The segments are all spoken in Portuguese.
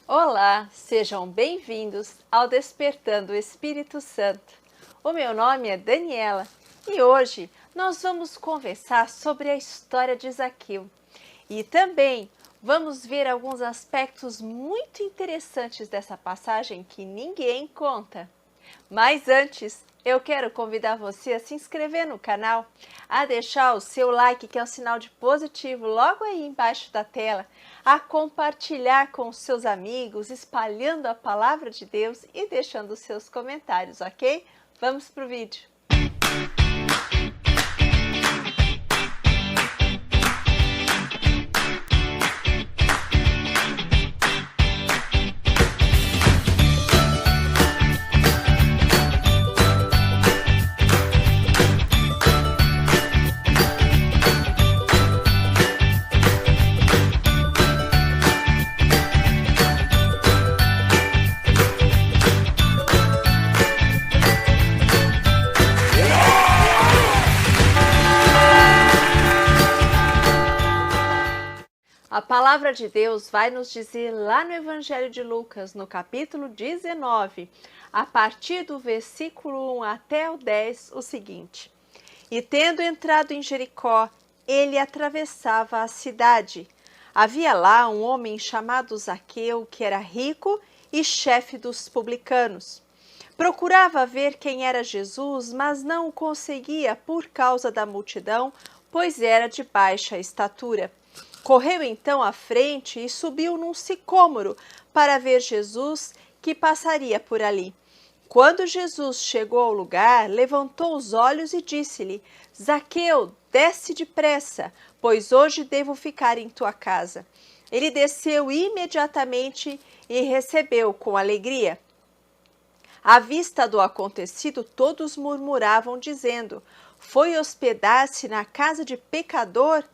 Olá, sejam bem-vindos ao Despertando o Espírito Santo. O meu nome é Daniela e hoje nós vamos conversar sobre a história de Zaqueu e também vamos ver alguns aspectos muito interessantes dessa passagem que ninguém conta. Mas antes, eu quero convidar você a se inscrever no canal, a deixar o seu like, que é o sinal de positivo logo aí embaixo da tela, a compartilhar com os seus amigos, espalhando a palavra de Deus e deixando os seus comentários, ok? Vamos pro vídeo. A palavra de Deus vai nos dizer lá no Evangelho de Lucas, no capítulo 19, a partir do versículo 1 até o 10, o seguinte: E tendo entrado em Jericó, ele atravessava a cidade. Havia lá um homem chamado Zaqueu, que era rico e chefe dos publicanos. Procurava ver quem era Jesus, mas não o conseguia por causa da multidão, pois era de baixa estatura. Correu então à frente e subiu num sicômoro para ver Jesus, que passaria por ali. Quando Jesus chegou ao lugar, levantou os olhos e disse-lhe: Zaqueu, desce depressa, pois hoje devo ficar em tua casa. Ele desceu imediatamente e recebeu com alegria. À vista do acontecido, todos murmuravam, dizendo: Foi hospedar-se na casa de pecador?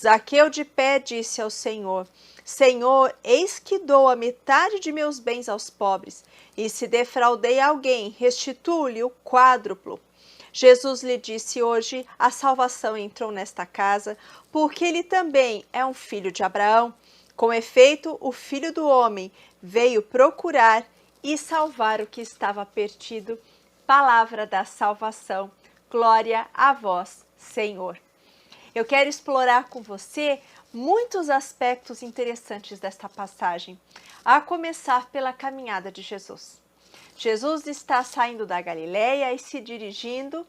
Zaqueu de pé disse ao Senhor: Senhor, eis que dou a metade de meus bens aos pobres, e se defraudei alguém, restituo-lhe o quádruplo. Jesus lhe disse: Hoje a salvação entrou nesta casa, porque ele também é um filho de Abraão. Com efeito, o Filho do Homem veio procurar e salvar o que estava perdido. Palavra da salvação. Glória a vós, Senhor. Eu quero explorar com você muitos aspectos interessantes desta passagem, a começar pela caminhada de Jesus. Jesus está saindo da Galileia e se dirigindo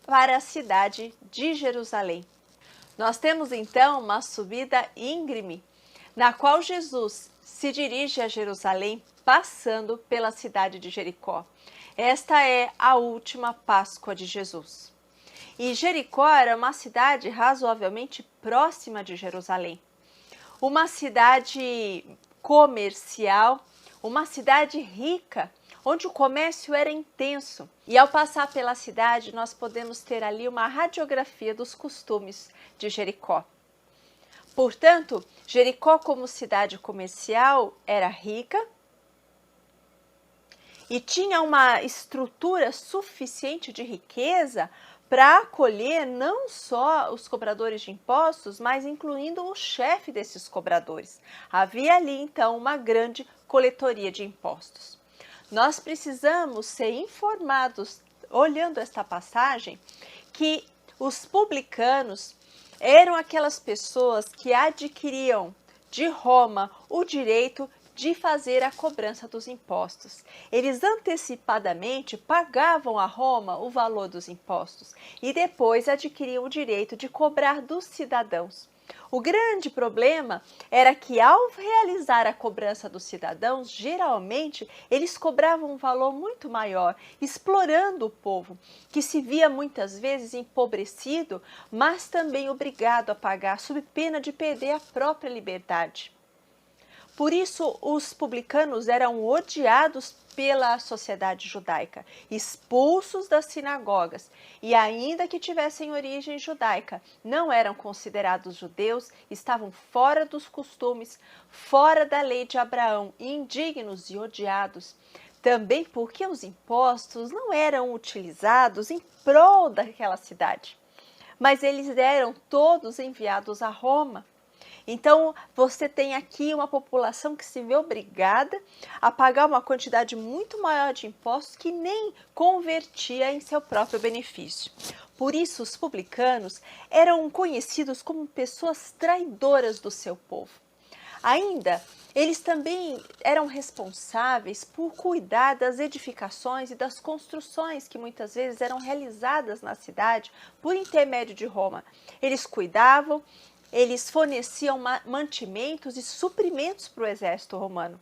para a cidade de Jerusalém. Nós temos então uma subida íngreme, na qual Jesus se dirige a Jerusalém, passando pela cidade de Jericó. Esta é a última Páscoa de Jesus. E Jericó era uma cidade razoavelmente próxima de Jerusalém. Uma cidade comercial, uma cidade rica, onde o comércio era intenso. E ao passar pela cidade, nós podemos ter ali uma radiografia dos costumes de Jericó. Portanto, Jericó, como cidade comercial, era rica e tinha uma estrutura suficiente de riqueza para acolher não só os cobradores de impostos, mas incluindo o chefe desses cobradores. Havia ali, então, uma grande coletoria de impostos. Nós precisamos ser informados, olhando esta passagem, que os publicanos eram aquelas pessoas que adquiriam de Roma o direito de fazer a cobrança dos impostos. Eles antecipadamente pagavam a Roma o valor dos impostos e depois adquiriam o direito de cobrar dos cidadãos. O grande problema era que, ao realizar a cobrança dos cidadãos, geralmente eles cobravam um valor muito maior, explorando o povo, que se via muitas vezes empobrecido, mas também obrigado a pagar, sob pena de perder a própria liberdade. Por isso, os publicanos eram odiados pela sociedade judaica, expulsos das sinagogas, e ainda que tivessem origem judaica, não eram considerados judeus, estavam fora dos costumes, fora da lei de Abraão, indignos e odiados. Também porque os impostos não eram utilizados em prol daquela cidade, mas eles eram todos enviados a Roma. Então, você tem aqui uma população que se vê obrigada a pagar uma quantidade muito maior de impostos que nem convertia em seu próprio benefício. Por isso, os publicanos eram conhecidos como pessoas traidoras do seu povo. Ainda, eles também eram responsáveis por cuidar das edificações e das construções que muitas vezes eram realizadas na cidade por intermédio de Roma. Eles cuidavam, eles forneciam mantimentos e suprimentos para o exército romano.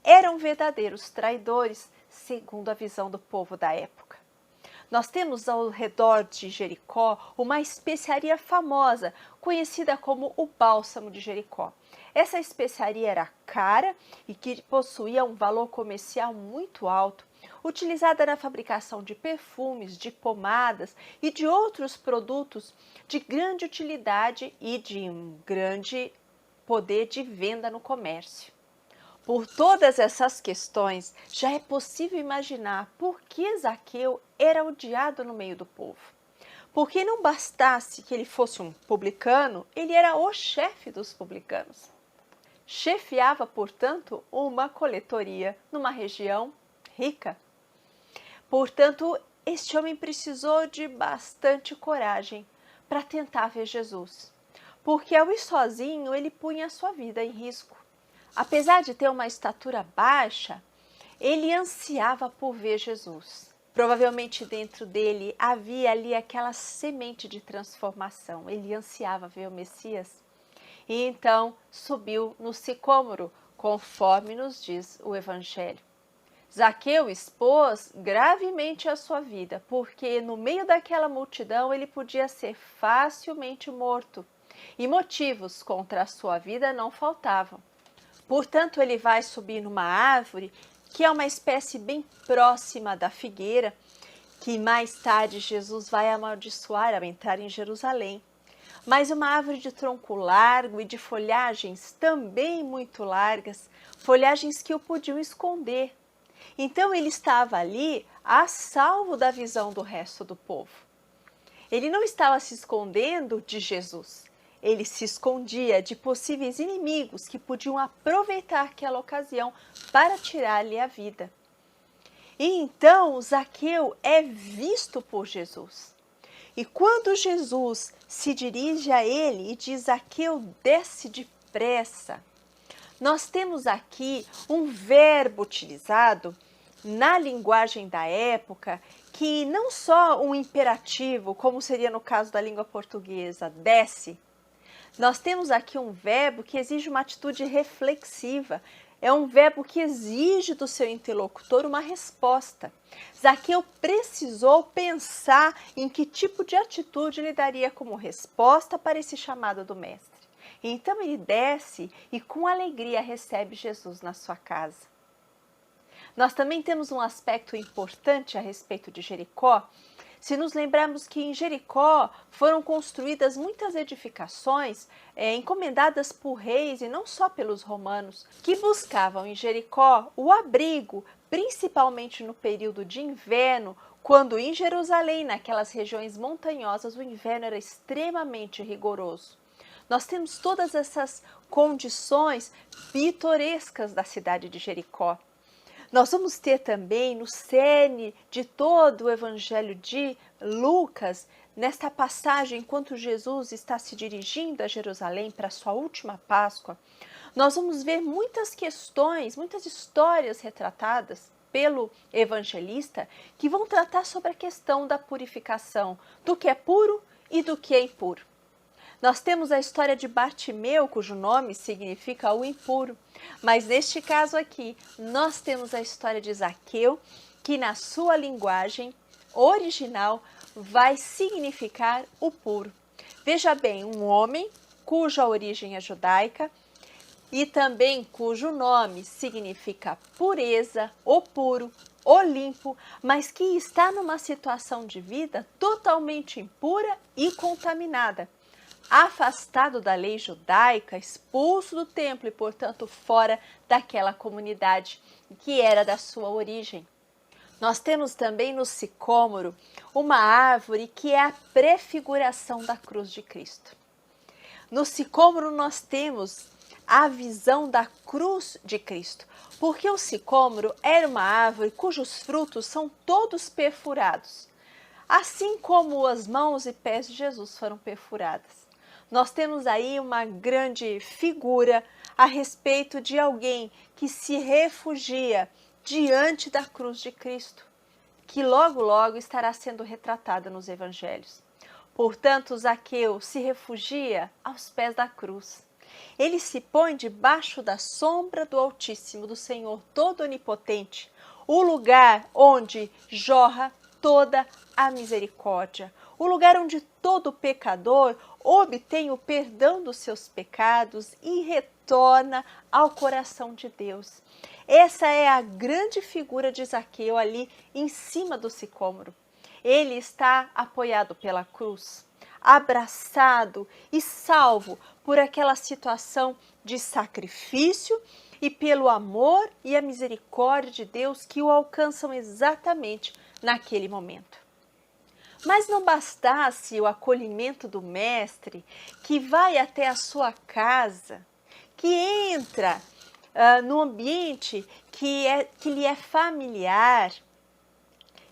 Eram verdadeiros traidores, segundo a visão do povo da época. Nós temos ao redor de Jericó uma especiaria famosa, conhecida como o bálsamo de Jericó. Essa especiaria era cara e que possuía um valor comercial muito alto, utilizada na fabricação de perfumes, de pomadas e de outros produtos de grande utilidade e de um grande poder de venda no comércio. Por todas essas questões, já é possível imaginar por que Zaqueu era odiado no meio do povo. Porque não bastasse que ele fosse um publicano, ele era o chefe dos publicanos. Chefiava, portanto, uma coletoria numa região rica. Portanto, este homem precisou de bastante coragem para tentar ver Jesus, porque ao ir sozinho ele punha a sua vida em risco. Apesar de ter uma estatura baixa, ele ansiava por ver Jesus. Provavelmente dentro dele havia ali aquela semente de transformação. Ele ansiava ver o Messias. E então subiu no sicômoro, conforme nos diz o Evangelho. Zaqueu expôs gravemente a sua vida, porque no meio daquela multidão ele podia ser facilmente morto. E motivos contra a sua vida não faltavam. Portanto, ele vai subir numa árvore, que é uma espécie bem próxima da figueira, que mais tarde Jesus vai amaldiçoar ao entrar em Jerusalém. Mas uma árvore de tronco largo e de folhagens também muito largas, folhagens que o podiam esconder. Então ele estava ali a salvo da visão do resto do povo. Ele não estava se escondendo de Jesus. Ele se escondia de possíveis inimigos que podiam aproveitar aquela ocasião para tirar-lhe a vida. E então Zaqueu é visto por Jesus. E quando Jesus se dirige a ele e diz: Zaqueu, desce depressa, nós temos aqui um verbo utilizado na linguagem da época que não só um imperativo, como seria no caso da língua portuguesa, desce. Nós temos aqui um verbo que exige uma atitude reflexiva. É um verbo que exige do seu interlocutor uma resposta. Zaqueu precisou pensar em que tipo de atitude ele daria como resposta para esse chamado do mestre. Então ele desce e com alegria recebe Jesus na sua casa. Nós também temos um aspecto importante a respeito de Jericó. Se nos lembrarmos que em Jericó foram construídas muitas edificações encomendadas por reis e não só pelos romanos, que buscavam em Jericó o abrigo, principalmente no período de inverno, quando em Jerusalém, naquelas regiões montanhosas, o inverno era extremamente rigoroso. Nós temos todas essas condições pitorescas da cidade de Jericó. Nós vamos ter também no cerne de todo o Evangelho de Lucas, nesta passagem, enquanto Jesus está se dirigindo a Jerusalém para a sua última Páscoa, nós vamos ver muitas questões, muitas histórias retratadas pelo evangelista que vão tratar sobre a questão da purificação, do que é puro e do que é impuro. Nós temos a história de Bartimeu, cujo nome significa o impuro. Mas neste caso aqui, nós temos a história de Zaqueu, que na sua linguagem original vai significar o puro. Veja bem, um homem cuja origem é judaica e também cujo nome significa pureza, o puro, o limpo, mas que está numa situação de vida totalmente impura e contaminada. Afastado da lei judaica, expulso do templo e, portanto, fora daquela comunidade que era da sua origem. Nós temos também no sicômoro uma árvore que é a prefiguração da cruz de Cristo. No sicômoro nós temos a visão da cruz de Cristo, porque o sicômoro era uma árvore cujos frutos são todos perfurados, assim como as mãos e pés de Jesus foram perfuradas. Nós temos aí uma grande figura a respeito de alguém que se refugia diante da cruz de Cristo, que logo logo estará sendo retratada nos evangelhos. Portanto, Zaqueu se refugia aos pés da cruz. Ele se põe debaixo da sombra do Altíssimo, do Senhor Todo-Onipotente, o lugar onde jorra toda a misericórdia, o lugar onde todo pecador obtém o perdão dos seus pecados e retorna ao coração de Deus. Essa é a grande figura de Zaqueu ali em cima do sicômoro. Ele está apoiado pela cruz, abraçado e salvo por aquela situação de sacrifício e pelo amor e a misericórdia de Deus que o alcançam exatamente naquele momento. Mas não bastasse o acolhimento do Mestre, que vai até a sua casa, que entra no ambiente que lhe é familiar,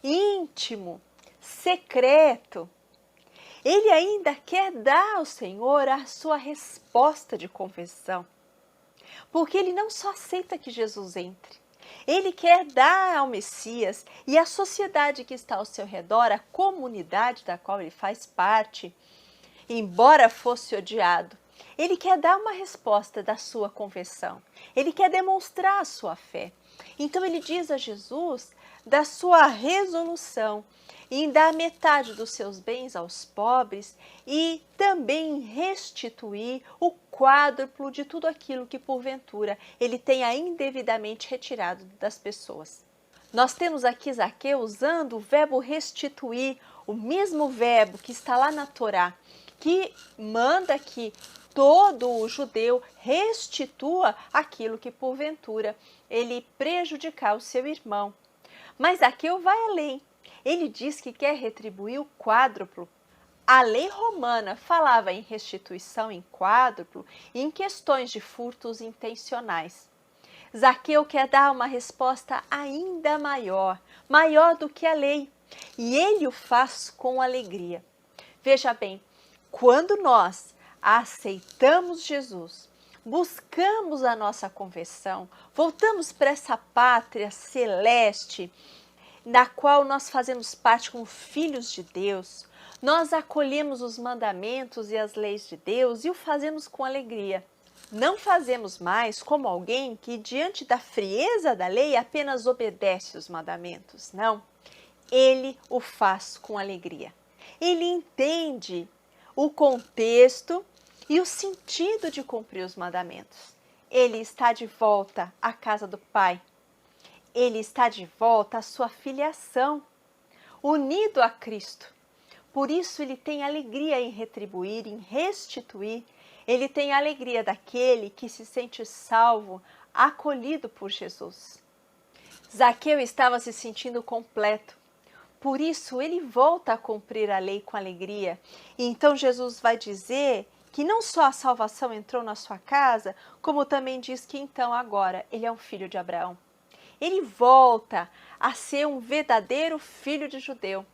íntimo, secreto. Ele ainda quer dar ao Senhor a sua resposta de confissão, porque ele não só aceita que Jesus entre, ele quer dar ao Messias e à sociedade que está ao seu redor, a comunidade da qual ele faz parte, embora fosse odiado, ele quer dar uma resposta da sua confissão, ele quer demonstrar a sua fé. Então ele diz a Jesus da sua resolução em dar metade dos seus bens aos pobres e também restituir o quádruplo de tudo aquilo que porventura ele tenha indevidamente retirado das pessoas. Nós temos aqui Zaqueu usando o verbo restituir, o mesmo verbo que está lá na Torá, que manda que todo o judeu restitua aquilo que porventura ele prejudicar o seu irmão. Mas Zaqueu vai além. Ele diz que quer retribuir o quádruplo. A lei romana falava em restituição em quádruplo e em questões de furtos intencionais. Zaqueu quer dar uma resposta ainda maior, maior do que a lei, e ele o faz com alegria. Veja bem, quando nós aceitamos Jesus, buscamos a nossa conversão, voltamos para essa pátria celeste, na qual nós fazemos parte como filhos de Deus, nós acolhemos os mandamentos e as leis de Deus e o fazemos com alegria. Não fazemos mais como alguém que, diante da frieza da lei, apenas obedece os mandamentos. Não, ele o faz com alegria. Ele entende o contexto e o sentido de cumprir os mandamentos. Ele está de volta à casa do Pai. Ele está de volta à sua filiação, unido a Cristo. Por isso ele tem alegria em retribuir, em restituir. Ele tem a alegria daquele que se sente salvo, acolhido por Jesus. Zaqueu estava se sentindo completo. Por isso ele volta a cumprir a lei com alegria. E então Jesus vai dizer que não só a salvação entrou na sua casa, como também diz que então agora ele é um filho de Abraão. Ele volta a ser um verdadeiro filho de judeu,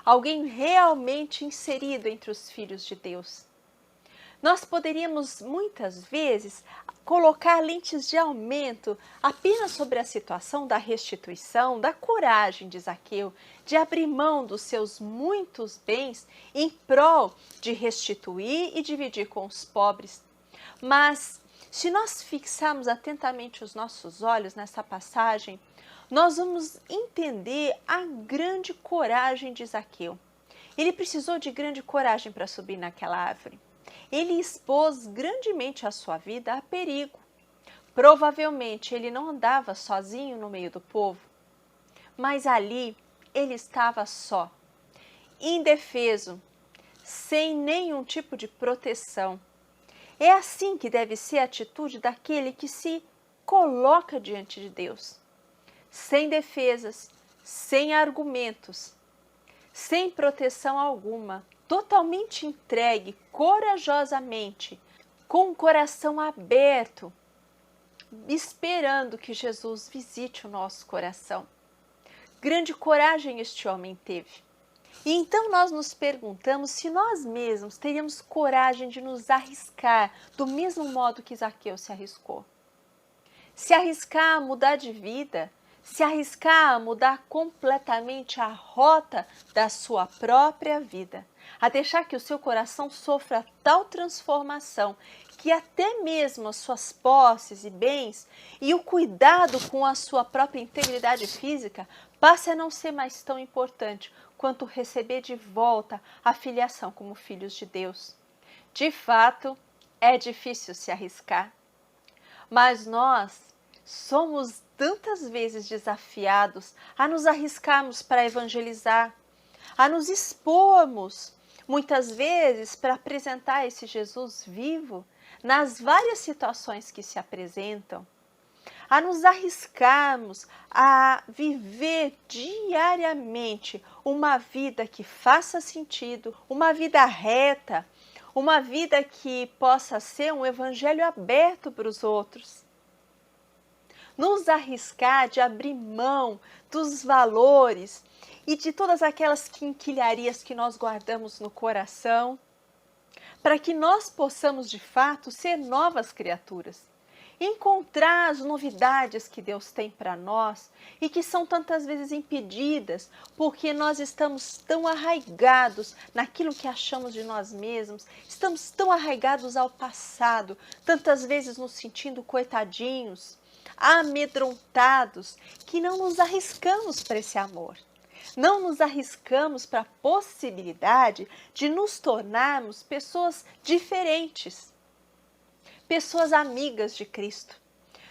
alguém realmente inserido entre os filhos de Deus. Nós poderíamos muitas vezes colocar lentes de aumento apenas sobre a situação da restituição, da coragem de Zaqueu, de abrir mão dos seus muitos bens em prol de restituir e dividir com os pobres. Mas se nós fixarmos atentamente os nossos olhos nessa passagem, nós vamos entender a grande coragem de Zaqueu. Ele precisou de grande coragem para subir naquela árvore. Ele expôs grandemente a sua vida a perigo. Provavelmente ele não andava sozinho no meio do povo, mas ali ele estava só, indefeso, sem nenhum tipo de proteção. É assim que deve ser a atitude daquele que se coloca diante de Deus, sem defesas, sem argumentos, sem proteção alguma, totalmente entregue, corajosamente, com o coração aberto, esperando que Jesus visite o nosso coração. Grande coragem este homem teve. E então nós nos perguntamos se nós mesmos teríamos coragem de nos arriscar do mesmo modo que Zaqueu se arriscou. Se arriscar a mudar de vida, se arriscar a mudar completamente a rota da sua própria vida, a deixar que o seu coração sofra tal transformação que até mesmo as suas posses e bens e o cuidado com a sua própria integridade física passe a não ser mais tão importante quanto receber de volta a filiação como filhos de Deus. De fato, é difícil se arriscar, mas nós somos tantas vezes desafiados a nos arriscarmos para evangelizar, a nos expormos, muitas vezes para apresentar esse Jesus vivo nas várias situações que se apresentam, a nos arriscarmos a viver diariamente uma vida que faça sentido, uma vida reta, uma vida que possa ser um evangelho aberto para os outros. Nos arriscar de abrir mão dos valores e de todas aquelas quinquilharias que nós guardamos no coração, para que nós possamos de fato ser novas criaturas, encontrar as novidades que Deus tem para nós e que são tantas vezes impedidas porque nós estamos tão arraigados naquilo que achamos de nós mesmos, estamos tão arraigados ao passado, tantas vezes nos sentindo coitadinhos, amedrontados, que não nos arriscamos para esse amor. Não nos arriscamos para a possibilidade de nos tornarmos pessoas diferentes, pessoas amigas de Cristo,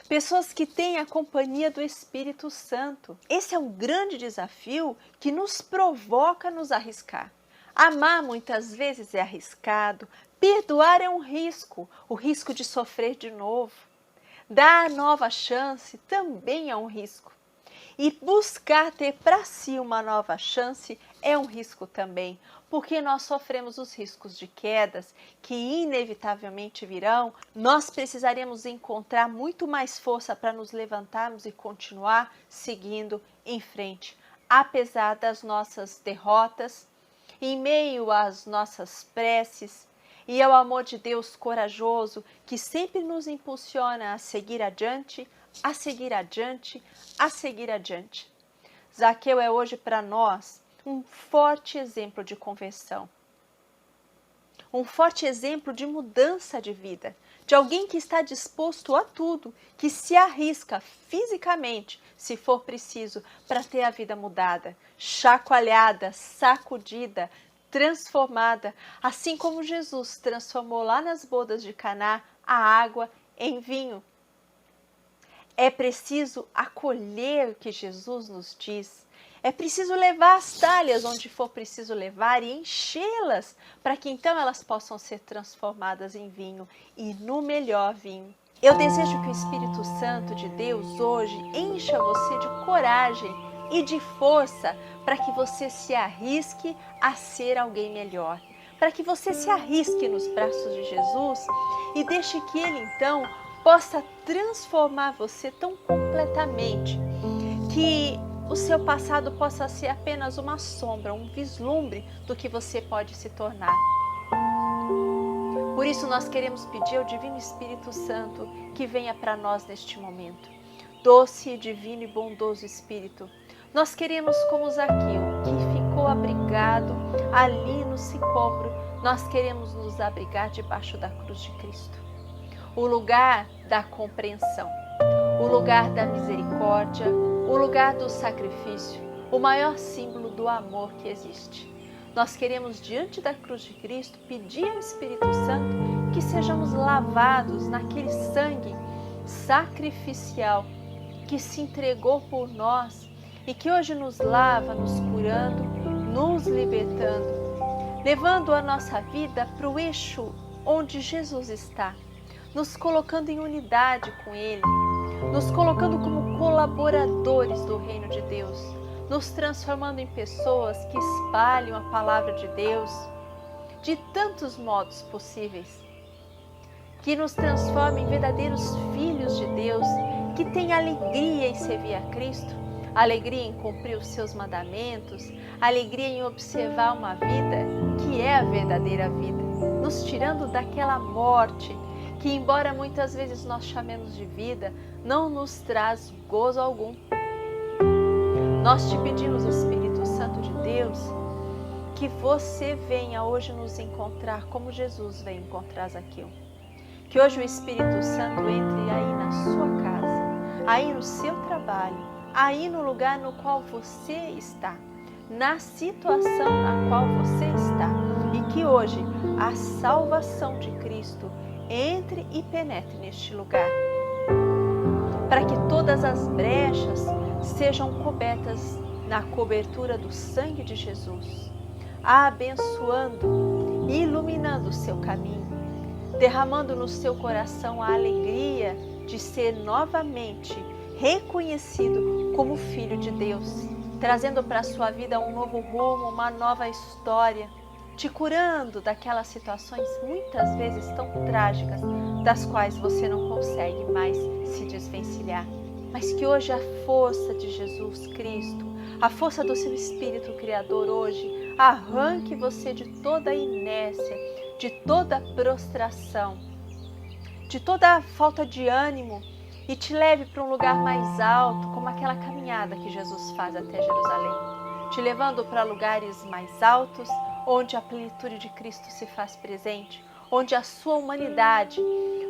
pessoas que têm a companhia do Espírito Santo. Esse é um grande desafio que nos provoca a nos arriscar. Amar muitas vezes é arriscado, perdoar é um risco, o risco de sofrer de novo. Dar nova chance também é um risco. E buscar ter para si uma nova chance é um risco também, porque nós sofremos os riscos de quedas que inevitavelmente virão. Nós precisaremos encontrar muito mais força para nos levantarmos e continuar seguindo em frente, apesar das nossas derrotas, em meio às nossas preces e ao amor de Deus corajoso que sempre nos impulsiona a seguir adiante, a seguir adiante, a seguir adiante. Zaqueu é hoje para nós um forte exemplo de conversão, um forte exemplo de mudança de vida, de alguém que está disposto a tudo, que se arrisca fisicamente, se for preciso, para ter a vida mudada, chacoalhada, sacudida, transformada, assim como Jesus transformou lá nas bodas de Caná a água em vinho. É preciso acolher o que Jesus nos diz. É preciso levar as talhas onde for preciso levar e enchê-las para que então elas possam ser transformadas em vinho e no melhor vinho. Eu desejo que o Espírito Santo de Deus hoje encha você de coragem e de força para que você se arrisque a ser alguém melhor, para que você se arrisque nos braços de Jesus e deixe que Ele então possa transformar você tão completamente que o seu passado possa ser apenas uma sombra, um vislumbre do que você pode se tornar. Por isso nós queremos pedir ao Divino Espírito Santo que venha para nós neste momento. Doce, divino e bondoso Espírito, nós queremos, como Zaqueu, que ficou abrigado ali no sicômoro, nós queremos nos abrigar debaixo da cruz de Cristo. O lugar da compreensão, o lugar da misericórdia, o lugar do sacrifício, o maior símbolo do amor que existe. Nós queremos, diante da cruz de Cristo, pedir ao Espírito Santo que sejamos lavados naquele sangue sacrificial que se entregou por nós e que hoje nos lava, nos curando, nos libertando, levando a nossa vida para o eixo onde Jesus está, nos colocando em unidade com Ele, nos colocando como colaboradores do reino de Deus, nos transformando em pessoas que espalham a palavra de Deus, de tantos modos possíveis. Que nos transforme em verdadeiros filhos de Deus, que tem alegria em servir a Cristo, alegria em cumprir os seus mandamentos, alegria em observar uma vida que é a verdadeira vida, nos tirando daquela morte que, embora muitas vezes nós chamemos de vida, não nos traz gozo algum. Nós te pedimos, Espírito Santo de Deus, que você venha hoje nos encontrar como Jesus veio encontrar Zaqueu. Que hoje o Espírito Santo entre aí na sua casa, aí no seu trabalho, aí no lugar no qual você está, na situação na qual você está, e que hoje a salvação de Cristo entre e penetre neste lugar, para que todas as brechas sejam cobertas na cobertura do sangue de Jesus, abençoando e iluminando o seu caminho, derramando no seu coração a alegria de ser novamente reconhecido como filho de Deus, trazendo para a sua vida um novo rumo, uma nova história, te curando daquelas situações muitas vezes tão trágicas, das quais você não consegue mais se desvencilhar. Mas que hoje a força de Jesus Cristo, a força do seu Espírito Criador hoje, arranque você de toda a inércia, de toda a prostração, de toda a falta de ânimo, e te leve para um lugar mais alto, como aquela caminhada que Jesus faz até Jerusalém, te levando para lugares mais altos, onde a plenitude de Cristo se faz presente, onde a sua humanidade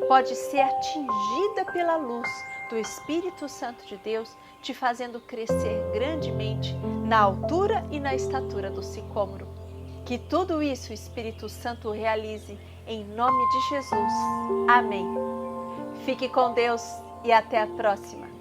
pode ser atingida pela luz do Espírito Santo de Deus, te fazendo crescer grandemente na altura e na estatura do sicômoro. Que tudo isso o Espírito Santo realize em nome de Jesus. Amém. Fique com Deus e até a próxima.